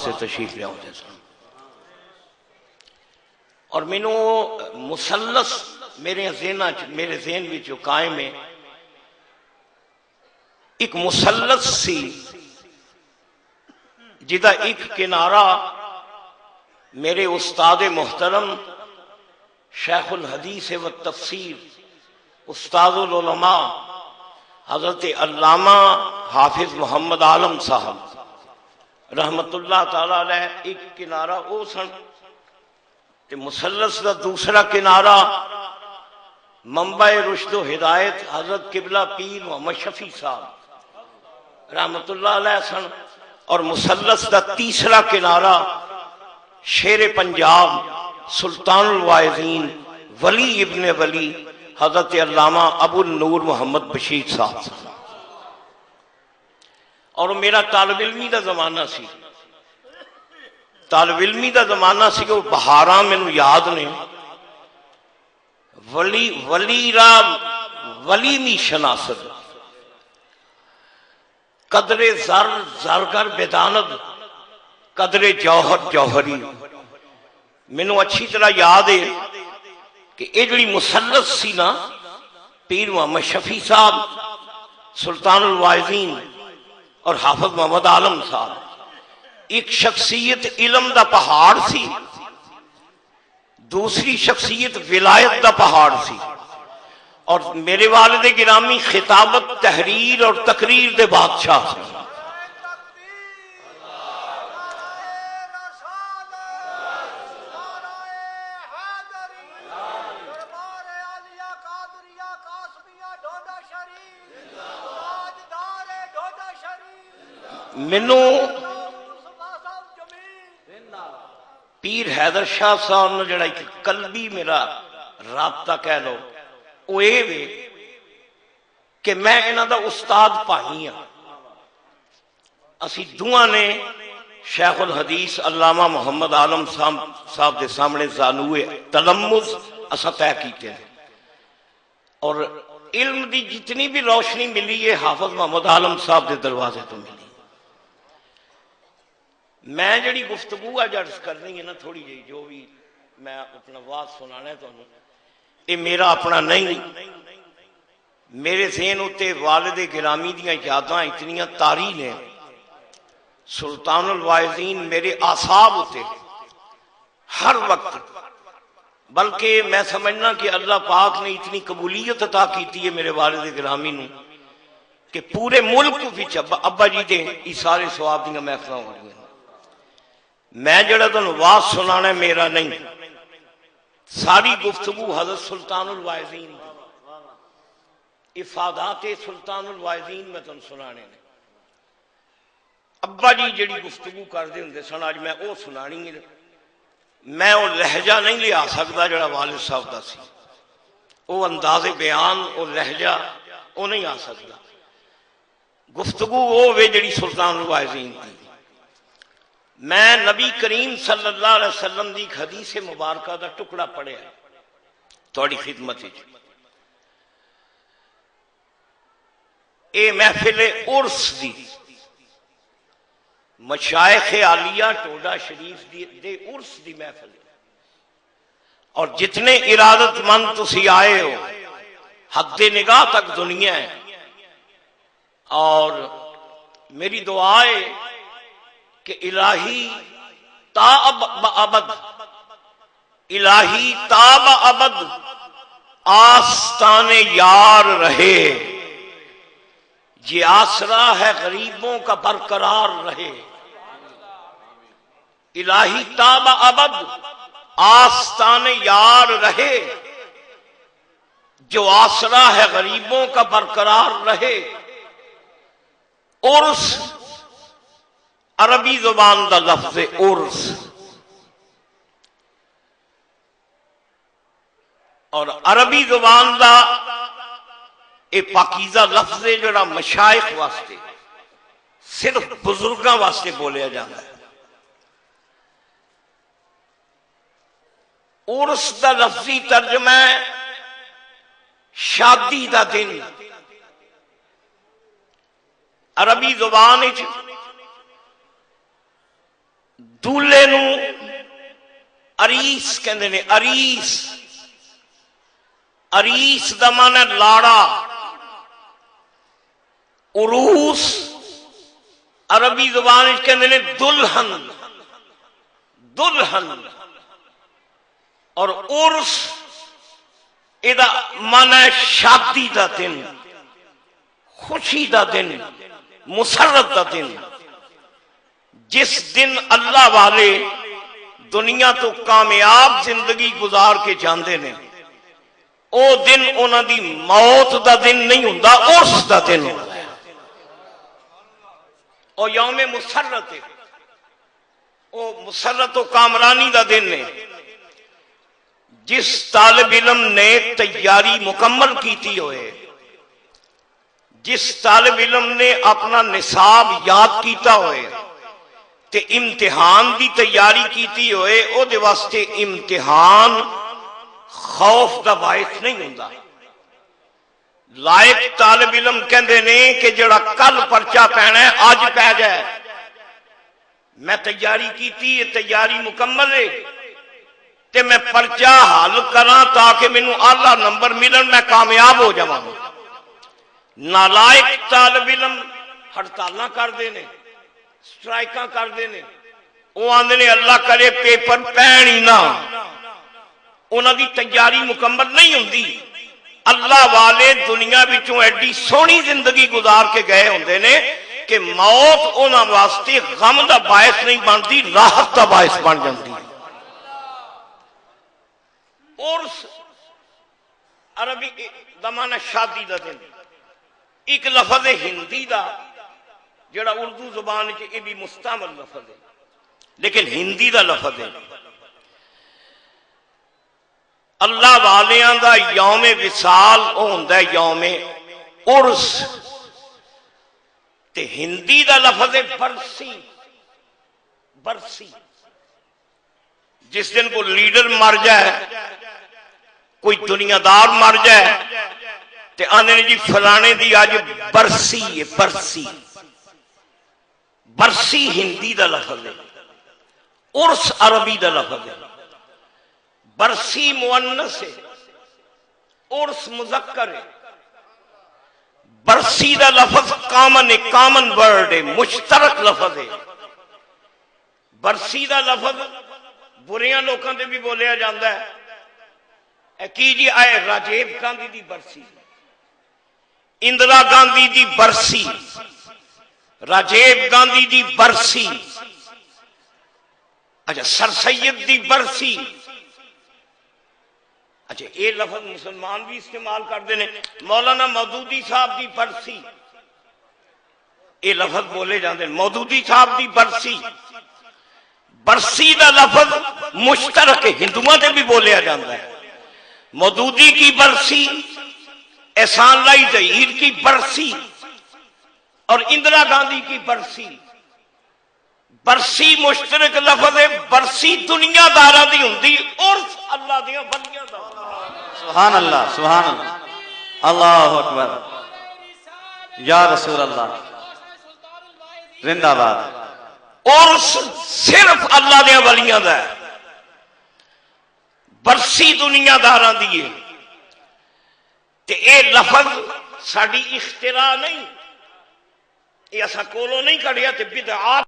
واسطے تشریف لیا ہوتے سن. اور مینو مسلس میرے ذہن میں جو قائم ہے، ایک مسلس سی جدا ایک کنارہ میرے استاد محترم شیخ الحدیث و تفسیر استاد العلماء حضرت علامہ حافظ محمد عالم صاحب رحمت اللہ تعالی علیہ ایک کنارہ او سن، تے مثلث دا دوسرا کنارہ منبع رشد و ہدایت حضرت قبلہ پیر محمد شفیع صاحب رحمت اللہ علیہ سن، اور مثلث دا تیسرا کنارہ شیر پنجاب سلطان الواعظین ولی ابن ولی حضرت علامہ ابو النور محمد بشیر صاحب. اور میرا طالب علمی دا زمانہ سی، طالب علمی دا زمانہ سی کہ بہاراں مینوں یاد نے ولی می شناسد قدر زر زرگر بداند قدر جوہر جوہری. مینوں اچھی طرح یاد ہے کہ یہ جڑی مثلث سی نا پیر محمد شفیع صاحب سلطان الواعظین اور حافظ محمد عالم صاحب، ایک شخصیت علم دا پہاڑ سی، دوسری شخصیت ولایت دا پہاڑ سی، اور میرے والد گرامی خطابت تحریر اور تقریر دے بادشاہ سی. مینوں پیر حیدر شاہ صاحب نے جڑا ایک قلبی میرا رابطہ کہہ لو وہ یہ وے کہ میں انہاں دا استاد پائی ہاں. اسی دوہاں نے شیخ الحدیث علامہ محمد عالم صاحب دے سامنے زانوے تلمذ اساں طے کیتے ہیں، اور علم دی جتنی بھی روشنی ملی ہے حافظ محمد عالم صاحب دے دروازے تو ملی. میں جڑی گفتگو ہے جرس کرنی ہے نا تھوڑی جی جو بھی میں اپنا واز سنانا ہے تو یہ میرا اپنا نہیں، میرے ذہن ہوتے والد گرامی دیاں یاداں اتنیاں طاری نے، سلطان الواعظین میرے اعصاب ہوتے ہر وقت، بلکہ میں سمجھنا کہ اللہ پاک نے اتنی قبولیت عطا کیتی ہے میرے والد گرامی نو کہ پورے ملک وچ ابا جی دے ایثار ثواب دیاں محفلاں ہو رہی ہیں. میں جڑا تنوں واز سنانا ہے میرا نہیں، ساری گفتگو حضرت سلطان الواعظین افادات سلطان الواعظین میں تنوں سنانے نے. ابا جی جڑی گفتگو کردے ہوندے سن اج میں وہ سنانی ہے. میں وہ لہجہ نہیں لیا سکتا جڑا والد صاحب دا سی، وہ انداز بیان وہ لہجہ وہ نہیں آ سکتا. گفتگو وہ وے جڑی سلطان الواعظین دی. میں نبی کریم صلی اللہ علیہ وسلم دی ایک حدیث مبارکہ دا ٹکڑا پڑھیا تھوڑی خدمت وچ. اے محفل عرس دی مشائخ عالیہ ٹوڈا شریف دے عرس دی محفل، اور جتنے ارادت مند تسی آئے ہو حد نگاہ تک دنیا ہے، اور میری دعا ہے کہ الہی تا ابد الہی تا ابد آستان یار رہے، یہ آسرا ہے غریبوں کا برقرار رہے. الہی تا ابد آستان یار رہے، جو آسرا ہے غریبوں کا برقرار رہے. عرس عربی زبان دا لفظ عرس، اور عربی زبان دا اے پاکیزہ لفظ ہے جڑا مشائخ واسطے صرف بزرگاں واسطے بولیا جاتا ہے. عرس دا لفظی ترجمہ ہے شادی دا دن. عربی زبان دولے نو عریس کہندے نے. عریس عریس دا معنی لاڑا. عروس عربی زبان کہندے نے دلہن. دلہن. اور عرس ادا معنی شادی دا دن، خوشی دا دن، مسرت دا دن. جس دن اللہ والے دنیا تو کامیاب زندگی گزار کے جاندے نے، او دن انہاں دی موت دا دن نہیں ہوندا، عرس دا دن ہوندا ہے. او یوم مسرت ہے، او مسرت و کامرانی دا دن ہے. جس طالب علم نے تیاری مکمل کیتی ہوئے، جس طالب علم نے اپنا نصاب یاد کیتا ہوئے تے امتحان دی تیاری کیتی ہوئے، او دے واسطے امتحان خوف دا باعث نہیں ہوندا. لائق طالب علم کہندے نے کہ جڑا کل پرچہ پینا ہے آج پہ جائے. میں تیاری کیتی ہے، تیاری مکمل ہے تے میں پرچہ حل کراں تاکہ مینوں اعلیٰ نمبر ملن، میں کامیاب ہو جاواں. نالائق طالب علم ہڑتالاں کر دینے، سٹرائکاں کر دینے. وہ آندے نے اللہ کرے پیپر پین ہی نہ. انہاں دی تیاری مکمل نہیں ہوندی. اللہ والے دنیا وچوں ایڈی سونی زندگی گزار کے گئے ہوندے نے کہ موت انہاں واسطے غم دا باعث نہیں بنتی، راحت دا باعث بن جاندی. عرس عربی دا معنی شادی دا دن. ایک لفظ ہندی دا جڑا اردو زبان چ یہ بھی مستعمل لفظ ہے، لیکن ہندی دا لفظ ہے. اللہ والیاں دا یوم وصال او ہوندا ہے یوم عرس. تے ہندی دا لفظ ہے برسی. برسی جس دن کوئی لیڈر مر جائے، کوئی دنیا دار مر جائے تے آنے جی فلانے دی آج برسی ہے. برسی برسی ہندی دا لفظ ہے، عرس عربی دا لفظ ہے. برسی مؤنث ہے، عرس مذکر ہے. برسی دا لفظ کامن ہے، کامن ورڈ ہے، مشترک لفظ ہے. برسی دا لفظ بریاں لوکاں دے بھی بولیا جاندہ ہے. کی جی آئے راجیو گاندھی دی برسی، اندرا گاندھی دی برسی، راجیو گاندھی دی برسی، اچھا سر سید دی برسی. اچھا یہ لفظ مسلمان بھی استعمال کر دینے. مولانا مودودی صاحب دی برسی، یہ لفظ بولے جاندے. مودودی صاحب دی برسی. برسی دا لفظ مشترک ہندوؤں تے بھی بولیا جاندہ ہے. مودودی کی برسی، احسان اللہ ظہیر کی برسی اور اندرا گاندھی کی برسی. برسی مشترک لفظ ہے. برسی دنیا دارہ دی ہوندی، عرس اللہ دیاں ولیاں دا. سبحان اللہ، سبحان اللہ، اللہ اکبر، یا رسول اللہ، زندہ باد. عرس صرف اللہ دیاں ولیاں دا ہے. برسی دنیا داراں دی ہے. تے اے لفظ ساڈی اختراع نہیں، یہ اساں کولوں نہیں کڈیا تے بدعات